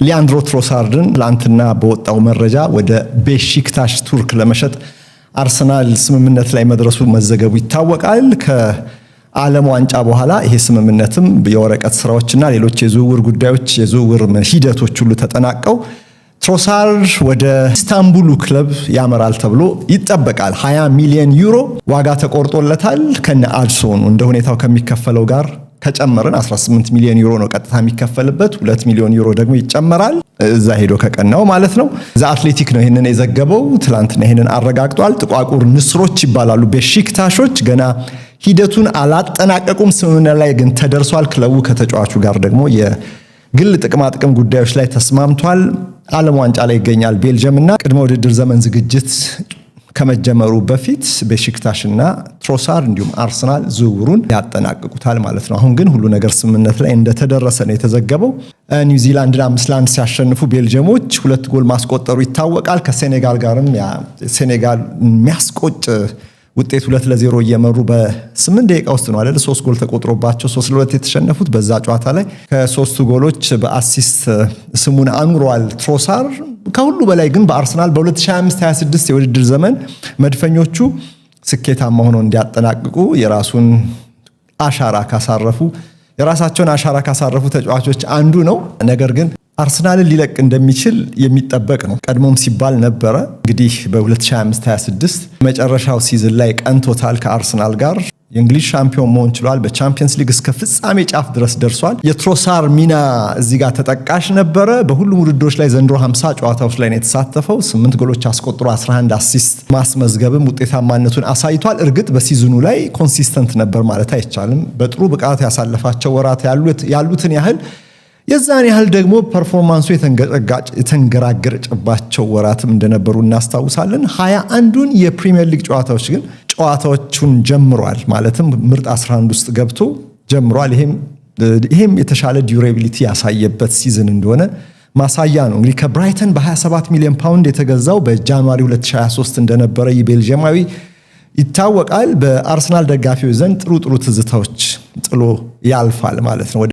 ሊያንድሮ ትሮሳርድን ትላንትና በወጣው መረጃ ወደ ቤሺክታሽ ቱርክ ለመሸጥ አርሰናል ስምምነት ላይ መድረሱ መዘገቡ ይታወቃል። ከዓለም ዋንጫ በኋላ ይሄ ስምምነትም የወረቀት ስራዎችና ሌሎች የዝውውር ጉዳዮች የዝውውር ሂደቶች ሁሉ ተጠናቀው ትሮሳርድ ወደ ኢስታንቡሉ ክለብ ያመራል ተብሎ ይጠበቃል። 20 ሚሊዮን ዩሮ ዋጋ ተቆርጦለታል። ከነ አድሶኑ እንደ ሁኔታው ከሚከፈለው ጋር ከጨመረን 18 ሚሊዮን ዩሮ ነው ቀጥታ የሚከፈልበት። 2 ሚሊዮን ዩሮ ደግሞ ይጨመራል እዛ ሄዶ ከቀናው ማለት ነው። ዘ አትሌቲክ ነው ይሄንን የዘገበው። ትላንትና ይሄንን አረጋግጧል። ጥቋቁር ንስሮች ይባላሉ ቤሺክታሾች ገና ሂደቱን አላጠናቀቁም። ስምምነት ላይ ግን ተደርሷል። ክለቡ ከተጫዋቹ ጋር ደግሞ የግል ጥቅማጥቅም ጉዳዮች ላይ ተስማምቷል። ዓለም ዋንጫ ላይ ይገኛል ቤልጅየም እና ቅድመ ውድድር ዘመን ዝግጅት ከመጀመሩ በፊት ቤሺክታሽና ትሮሳርድ እንዲሁም አርሰናል ዝውውሩን ያጠናቅቁታል ማለት ነው። አሁን ግን ሁሉ ነገር ስምምነት ላይ እንደተደረሰ ነው የተዘገበው። ኒውዚላንድን 5-1 ሲያሸንፉ ቤልጅየሞች 2 ጎል ማስቆጠሩ ይታወቃል። ከሴኔጋል ጋርም ሴኔጋል የሚያስቆጭ ውጤት 2-0 እየመሩ በ8 ደቂቃ ውስጥ ነው አይደል 3 ጎል ተቆጥሮባቸው 3-2 የተሸነፉት። በዛ ጨዋታ ላይ ከ3ቱ ጎሎች በአሲስት ስሙን አኑሯል ትሮሳርድ። ከሁሉ በላይ ግን በአርሰናል በ2025-26 የውድድር ዘመን መድፈኞቹ ስኬታማ ሆነው እንዲያጠናቅቁ የራሳቸውን አሻራ ካሳረፉ ተጫዋቾች አንዱ ነው። ነገር ግን አርሰናልን ሊለቅ እንደሚችል የሚጠበቅ ነው። ቀድሞም ሲባል ነበረ። እንግዲህ በ2025-26 መጨረሻው ሲዝን ላይ ቀንቶታል ከአርሰናል ጋር የእንግሊዝ ሻምፒዮን መሆን ችሏል። በቻምፒየንስ ሊግ እስከ ፍጻሜ ጫፍ ድረስ ደርሷል። የትሮሳርድ ሚና እዚህ ጋር ተጠቃሽ ነበረ። በሁሉም ውድድሮች ላይ ዘንድሮ 50 ጨዋታዎች ላይ ነው የተሳተፈው። 8 ጎሎች አስቆጥሮ 11 አሲስት ማስመዝገብም ውጤታማነቱን አሳይቷል። እርግጥ በሲዝኑ ላይ ኮንሲስተንት ነበር ማለት አይቻልም። በጥሩ ብቃት ያሳለፋቸው ወራት ያሉትን ያህል የዛን ያህል ደግሞ ፐርፎርማንሱ የተንገራገረባቸው ወራትም እንደነበሩ እናስታውሳለን። 21ዱን የፕሪሚየር ሊግ ጨዋታዎቹን ጀምሯል። ማለትም ምርጥ 11 ውስጥ ገብቶ ጀምሯል። ይሄም የተሻለ ዲዩሬቢሊቲ ያሳየበት ሲዝን እንደሆነ ማሳያ ነው። እንግዲህ ከብራይተን በ27 ሚሊዮን ፓውንድ የተገዛው በጃንዋሪ 2023 እንደነበረ ቤልጂየማዊ ይታወቃል። በአርሰናል ደጋፊዎች ዘንድ ጥሩ ትዝታዎች ጥሎ ያልፋል ማለት ነው።